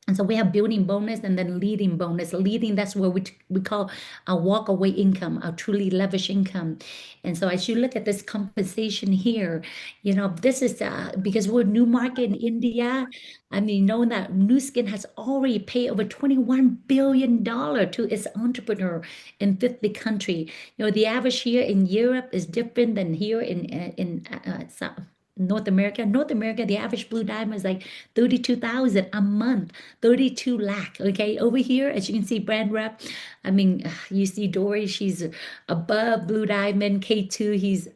And so we have building bonus and then leading bonus. Leading, that's where we call our walk away income, our truly lavish income. And so as you look at this compensation here, you know, this is because we're a new market in India. I mean, knowing that Nu Skin has already paid over $21 billion to its entrepreneur in 50 country. You know, the average here in Europe is different than here in North America. North America, the average blue diamond is like 32,000 a month, 32 lakh. Okay. Over here, as you can see, brand rep. I mean, you see Dory, she's above blue diamond, K2, he's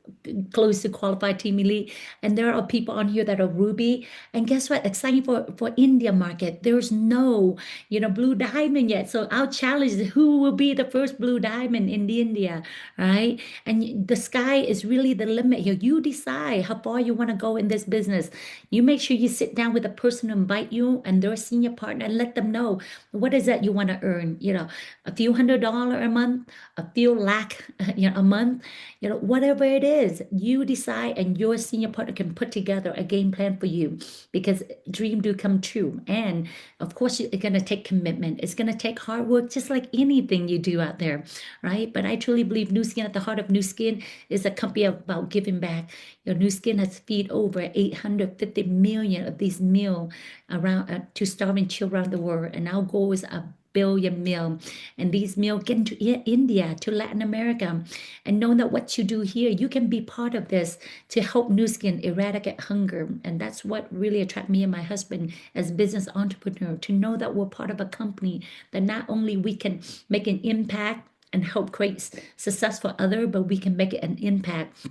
close to qualified team elite. And there are people on here that are ruby. And guess what? Exciting for India market. There's no, you know, blue diamond yet. So our challenge is who will be the first blue diamond in India, right? And the sky is really the limit here. You decide how far you want to go in this business. You make sure you sit down with the person who invite you and their senior partner and let them know what is that you want to earn. You know, a few $100 a month, a few lakh, you know, a month, you know, whatever it is, you decide and your senior partner can put together a game plan for you because dream do come true. And of course, it's going to take commitment. It's going to take hard work, just like anything you do out there, right? But I truly believe Nu Skin, at the heart of Nu Skin, is a company about giving back. Your Nu Skin has feed over 850 million of these meals around to starving children around the world, and our goal is a billion meal, and these meals get into India, to Latin America, and know that what you do here, you can be part of this to help Nu Skin eradicate hunger. And that's what really attracted me and my husband as business entrepreneur, to know that we're part of a company that not only we can make an impact and help create success for others, but we can make an impact,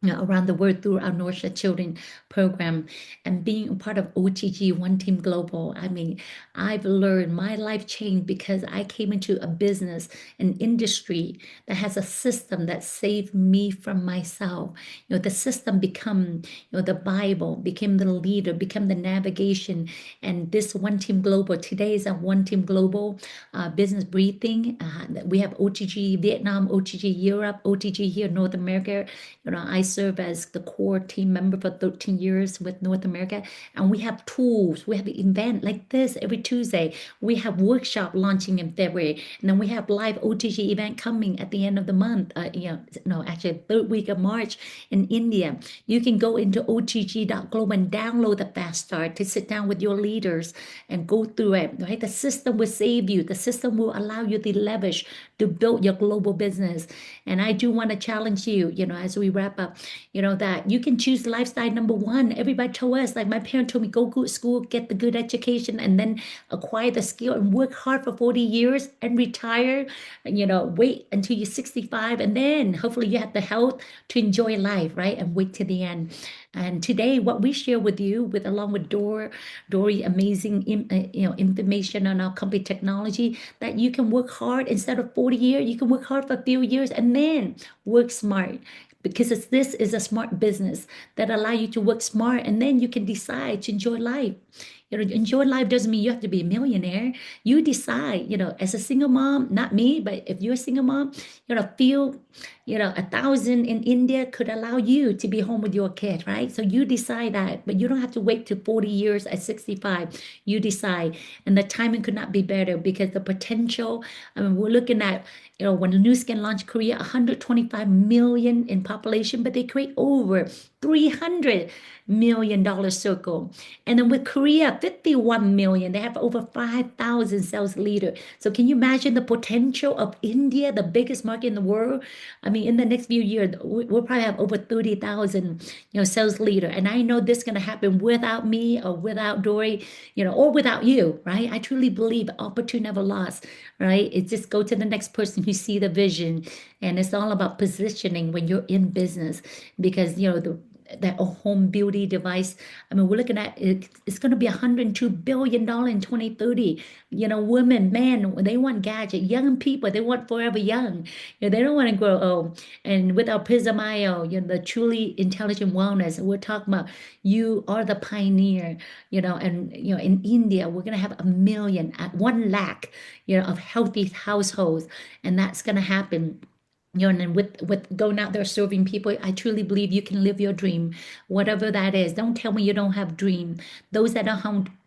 you know, around the world through our Nourishing Children program and being a part of OTG One Team Global. I mean, I've learned my life changed because I came into a business, an industry that has a system that saved me from myself. You know, the system become, you know, the Bible, became the leader, become the navigation. And this One Team Global, today is a One Team Global business briefing. We have OTG Vietnam, OTG Europe, OTG here, North America. You know, I serve as the core team member for 13 years with North America. And we have tools. We have an event like this every Tuesday. We have workshop launching in February. And then we have live OTG event coming at the end of the month. Actually, third week of March in India. You can go into otg.global and download the Fast Start to sit down with your leaders and go through it, right? The system will save you. The system will allow you the leverage to build your global business. And I do want to challenge you, you know, as we wrap up, that you can choose lifestyle number one. Everybody told us, like my parents told me, go good school, get the good education, and then acquire the skill and work hard for 40 years and retire, wait until you're 65, and then hopefully you have the health to enjoy life, right? And wait to the end. And today, what we share with you, with along with Dory, amazing information on our company technology, that you can work hard instead of 40 years, you can work hard for a few years and then work smart. Because this is a smart business that allow you to work smart, and then you can decide to enjoy life. Enjoy life doesn't mean you have to be a millionaire. You decide, as a single mom, not me, but if you're a single mom, feel, 1,000 in India could allow you to be home with your kid, right? So you decide that, but you don't have to wait to 40 years at 65. You decide, and the timing could not be better because the potential. I mean, we're looking at, when New Skin launched Korea, 125 million in population, but they create over $300 million circle. And then with Korea, 51 million, they have over 5,000 sales leaders. So can you imagine the potential of India, the biggest market in the world? I mean, in the next few years, we'll probably have over 30,000, sales leader. And I know this is going to happen without me or without Dory, or without you, right? I truly believe opportunity never lost, right? It's just go to the next person who see the vision. And it's all about positioning when you're in business because, that home beauty device. I mean, we're looking at it, it's going to be $102 billion in 2030. Women, men, they want gadget. Young people, they want forever young. They don't want to grow old. And with our Prism IO, the truly intelligent wellness, we're talking about you are the pioneer, and in India, we're going to have 1 million, 1 lakh, of healthy households, and that's going to happen. And then with going out there serving people, I truly believe you can live your dream, whatever that is. Don't tell me you don't have dream. Those that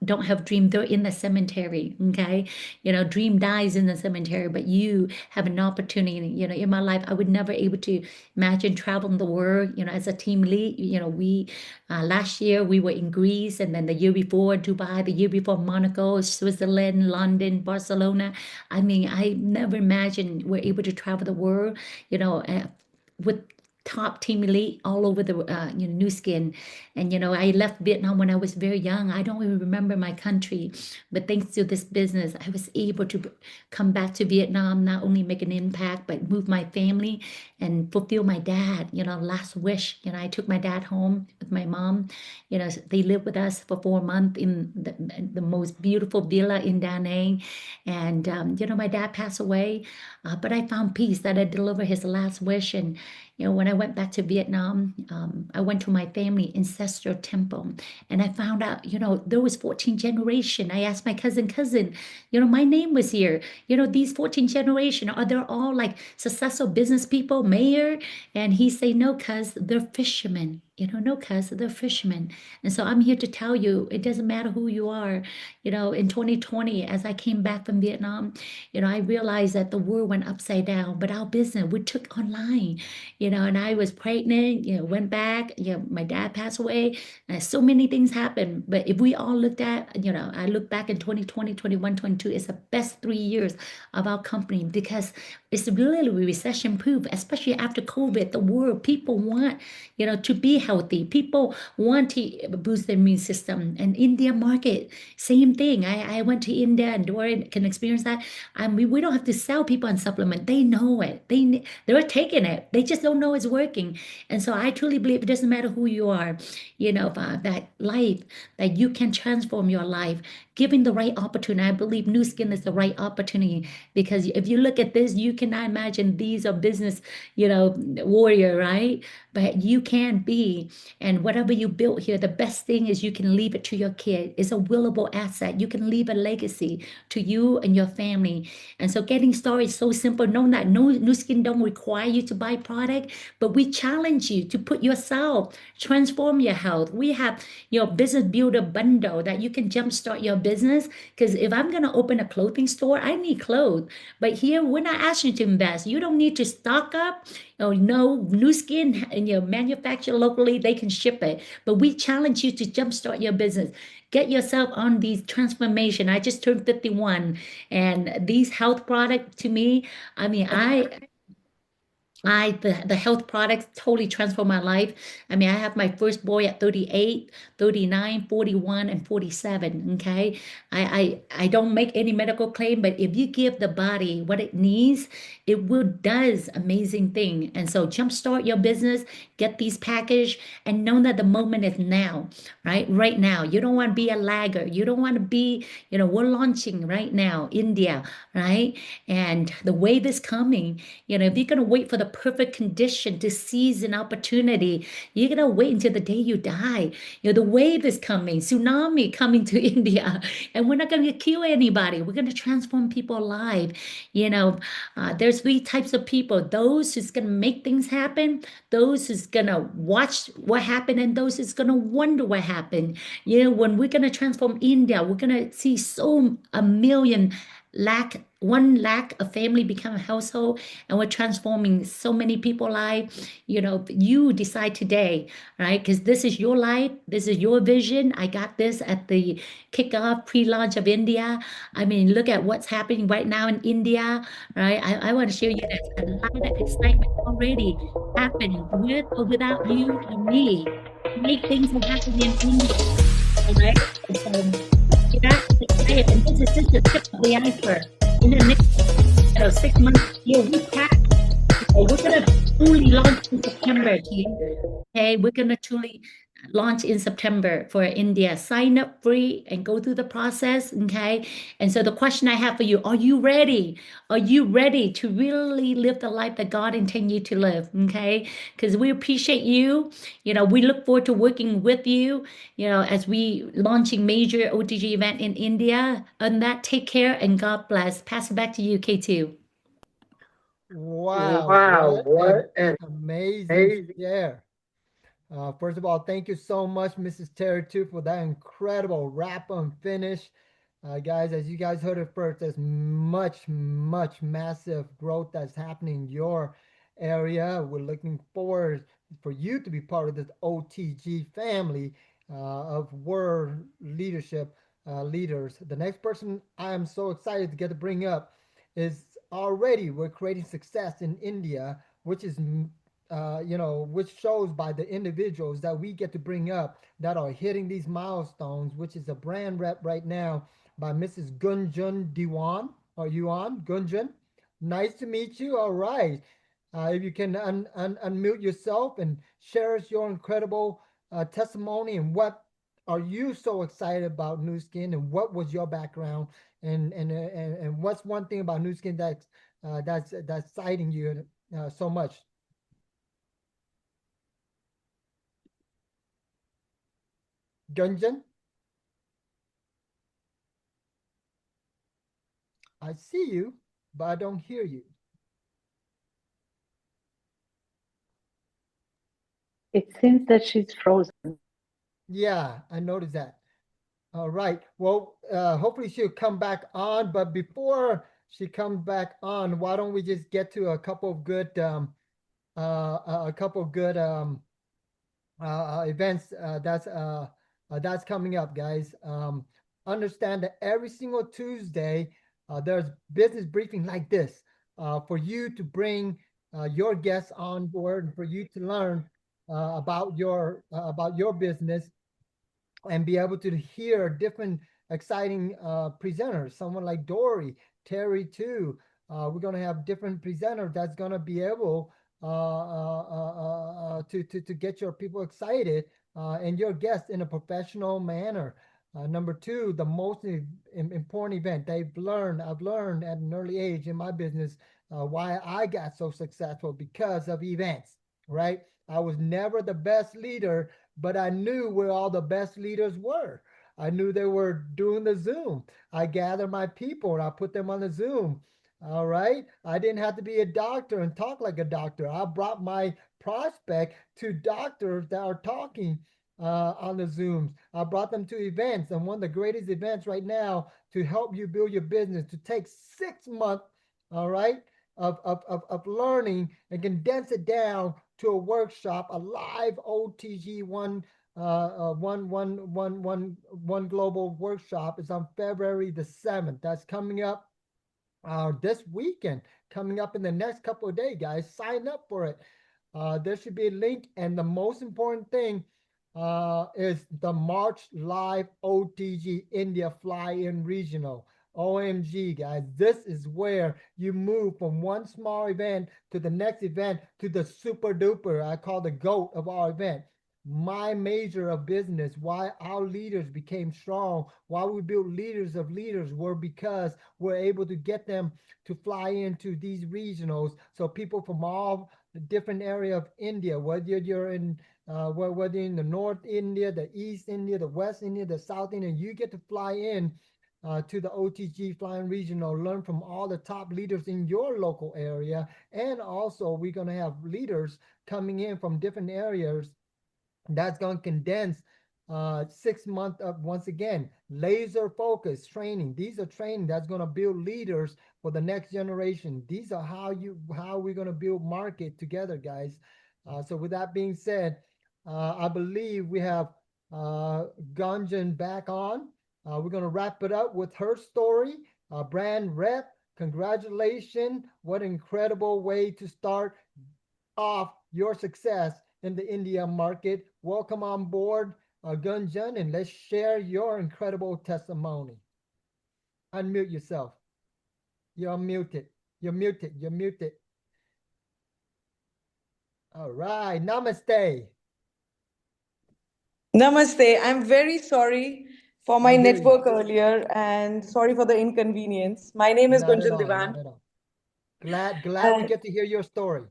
don't have dream, they're in the cemetery. Okay, dream dies in the cemetery, but you have an opportunity. In my life, I would never able to imagine traveling the world. As a team lead, we last year we were in Greece, and then the year before Dubai, the year before Monaco, Switzerland, London, Barcelona. I mean, I never imagined we're able to travel the world with top team elite all over the New Skin. And I left Vietnam when I was very young. I don't even remember my country, but thanks to this business, I was able to come back to Vietnam, not only make an impact, but move my family and fulfill my dad, last wish. I took my dad home with my mom. They lived with us for 4 months in the most beautiful villa in Da Nang. And, my dad passed away, but I found peace that I delivered his last wish. And, when I went back to Vietnam, I went to my family ancestral temple, and I found out, there was 14 generation. I asked my cousin, my name was here. These 14 generation, are they all like successful business people, mayor? And he say, no, cuz they're fishermen. No, cuz they're fishermen. And so I'm here to tell you, it doesn't matter who you are. In 2020, as I came back from Vietnam, I realized that the world went upside down, but our business, we took online, and I was pregnant, went back, my dad passed away, and so many things happened. But if we all looked at, I look back in 2020, 21, 22, it's the best 3 years of our company because it's really recession proof, especially after COVID. The world, people want, to be healthy. People want to boost their immune system. And India market, same thing. I went to India and Dorian can experience that. We don't have to sell people on supplement. They know it. They're taking it. They just don't know it's working. And so I truly believe it doesn't matter who you are, that life, that you can transform your life, given the right opportunity. I believe New Skin is the right opportunity because if you look at this, you cannot imagine these are business, warrior, right? But you can be, and whatever you built here, the best thing is you can leave it to your kid. It's a willable asset. You can leave a legacy to you and your family. And so getting started is so simple. Knowing that no New Skin don't require you to buy product, but we challenge you to put yourself, transform your health. We have your business builder bundle that you can jumpstart your business. Because if I'm going to open a clothing store, I need clothes. But here, we're not asking you to invest. You don't need to stock up. No, New Skin and manufacture locally, they can ship it. But we challenge you to jumpstart your business. Get yourself on these transformation. I just turned 51, and these health products to me, I mean, The health products totally transformed my life. I mean, I have my first boy at 38, 39, 41, and 47. Okay. I don't make any medical claim, but if you give the body what it needs, it will does amazing thing. And so jumpstart your business, get these packaged, and know that the moment is now, right? Right now. You don't want to be a lagger. You don't want to be, we're launching right now, India, right? And the wave is coming. If you're going to wait for the perfect condition to seize an opportunity, you're going to wait until the day you die. The wave is coming, tsunami coming to India, and we're not going to kill anybody. We're going to transform people alive. There's three types of people: those who's going to make things happen, those who's going to watch what happened, and those who's going to wonder what happened. When we're going to transform India, we're going to see a million lack 1 lakh a family become a household, and we're transforming so many people's lives. You decide today, right? Because this is your life, this is your vision. I got this at the kickoff pre-launch of India. I mean, look at what's happening right now in India, right? I want to show you there's a lot of excitement already happening with or without you and me. Make things are happening in India, all right? So that's exciting, and this is just the tip of the iceberg. In the next 6 months, year, we pack. We're gonna truly launch in September, team. Okay, we're gonna truly launch in September for India. Sign up free and go through the process. Okay. And so the question I have for you, are you ready? Are you ready to really live the life that God intended you to live? Okay. Because we appreciate you. We look forward to working with you, as we launching major OTG event in India. And that, take care and God bless. Pass it back to you, K2. Wow, Wow, what an what an amazing amazing. share. First of all, thank you so much, Mrs. Terry, too, for that incredible wrap and finish. Guys, as you guys heard it first, there's much, much massive growth that's happening in your area. We're looking forward for you to be part of this OTG family of word leadership leaders. The next person I am so excited to get to bring up is already we're creating success in India, which is which shows by the individuals that we get to bring up that are hitting these milestones, which is a brand rep right now by Mrs. Gunjan Diwan. Are you on, Gunjan? Nice to meet you. All right. If you can unmute yourself and share us your incredible testimony and what are you so excited about Nu Skin and what was your background and what's one thing about Nu Skin that's exciting you so much? Gunjan, I see you, but I don't hear you. It seems that she's frozen. Yeah, I noticed that. All right. Well, hopefully she'll come back on. But before she comes back on, why don't we just get to a couple of good, a couple of good events that's coming up, guys. Understand that every single Tuesday there's business briefing like this for you to bring your guests on board and for you to learn about your business and be able to hear different exciting presenters, someone like Dory, Terry too. We're going to have different presenters that's going to be able to get your people excited and your guests in a professional manner. Number two, the most important event I've learned at an early age in my business why I got so successful because of events, right? I was never the best leader, but I knew where all the best leaders were. I knew they were doing the Zoom. I gathered my people and I put them on the Zoom. All right. I didn't have to be a doctor and talk like a doctor. I brought my prospect to doctors that are talking on the Zooms. I brought them to events, and one of the greatest events right now to help you build your business to take 6 months, all right, of learning and condense it down to a workshop, a live OTG one global workshop is on February the 7th. That's coming up this weekend coming up in the next couple of days, guys. Sign up for it. There should be a link. And the most important thing is the March Live OTG India Fly-In Regional. OMG, guys, this is where you move from one small event to the next event to the super duper, I call the GOAT of our event. My major of business, why our leaders became strong, why we built leaders of leaders, were because we're able to get them to fly into these regionals. So people from all the different area of India, whether you're in whether in the North India, the East India, the West India, the South India, you get to fly in to the OTG Flying Regional, learn from all the top leaders in your local area. And also we're going to have leaders coming in from different areas that's going to condense 6 months of, once again, laser focus training. These are training that's going to build leaders for the next generation. These are how we're going to build market together, guys. So with that being said, I believe we have Gunjan back on. We're going to wrap it up with her story. Brand rep, congratulations. What an incredible way to start off your success in the India market. Welcome on board, Gunjan, and let's share your incredible testimony. Unmute yourself. You're muted. You're muted. You're muted. All right. Namaste. Namaste. I'm very sorry for I my hear you. network earlier and sorry for the inconvenience. My name is Not at Gunjan all. Divan. Not at all. Glad we And get to hear your story.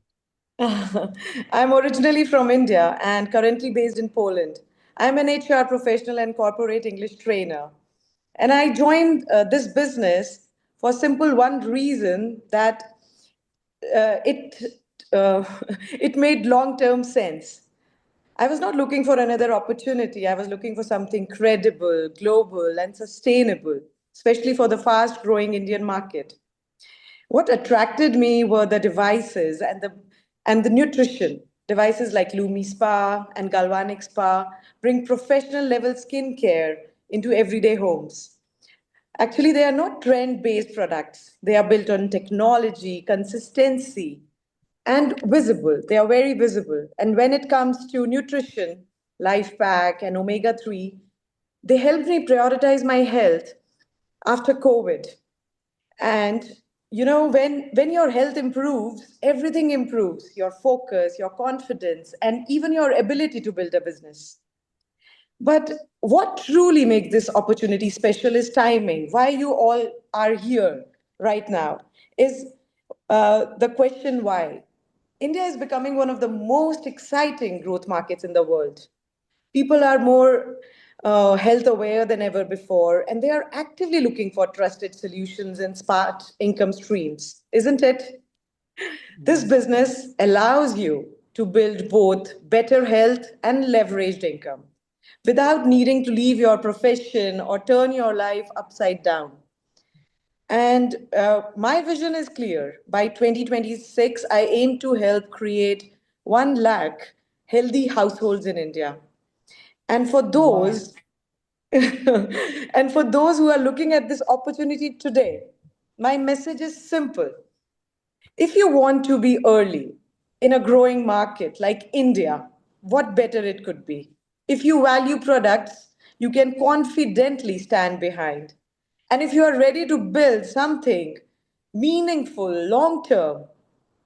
I'm originally from India and currently based in Poland. I'm an HR professional and corporate English trainer. And I joined this business for simple one reason that it it made long term sense. I was not looking for another opportunity. I was looking for something credible, global, and sustainable, especially for the fast growing Indian market. What attracted me were the devices and the nutrition. Devices like Lumi Spa and Galvanic Spa bring professional level skincare into everyday homes. Actually, they are not trend based products. They are built on technology, consistency, and visible. They are very visible. And when it comes to nutrition, Life Pack and Omega 3, they help me prioritize my health after COVID. And when your health improves, everything improves, your focus, your confidence, and even your ability to build a business. But what truly makes this opportunity special is timing. Why you all are here right now is the question why. India is becoming one of the most exciting growth markets in the world. People are more health aware than ever before, and they are actively looking for trusted solutions and smart income streams, isn't it? This Yes. business allows you to build both better health and leveraged income without needing to leave your profession or turn your life upside down. And my vision is clear. By 2026, I aim to help create 1 lakh healthy households in India. And for Wow. those and for those who are looking at this opportunity today, my message is simple. If you want to be early in a growing market like India, what better it could be? If you value products you can confidently stand behind, and if you are ready to build something meaningful long term,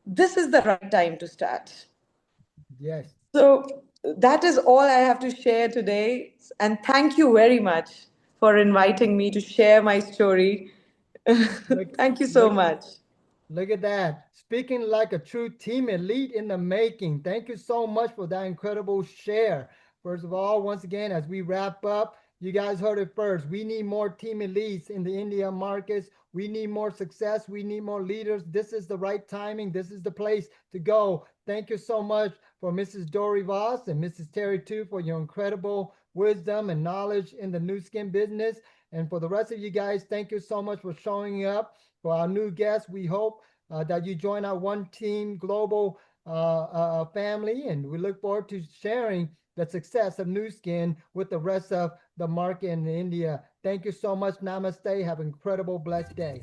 this is the right time to start. Yes. So that is all I have to share today. And thank you very much for inviting me to share my story. Look, Thank you so look, much. Look at that. Speaking like a true team elite in the making. Thank you so much for that incredible share. First of all, once again, as we wrap up, you guys heard it first. We need more team elites in the India markets. We need more success. We need more leaders. This is the right timing. This is the place to go. Thank you so much for Mrs. Dory Voss and Mrs. Terry too for your incredible wisdom and knowledge in the new skin business. And for the rest of you guys, thank you so much for showing up. For our new guests, we hope that you join our One Team Global family, and we look forward to sharing the success of Nu Skin with the rest of the market in India. Thank you so much. Namaste. Have an incredible, blessed day.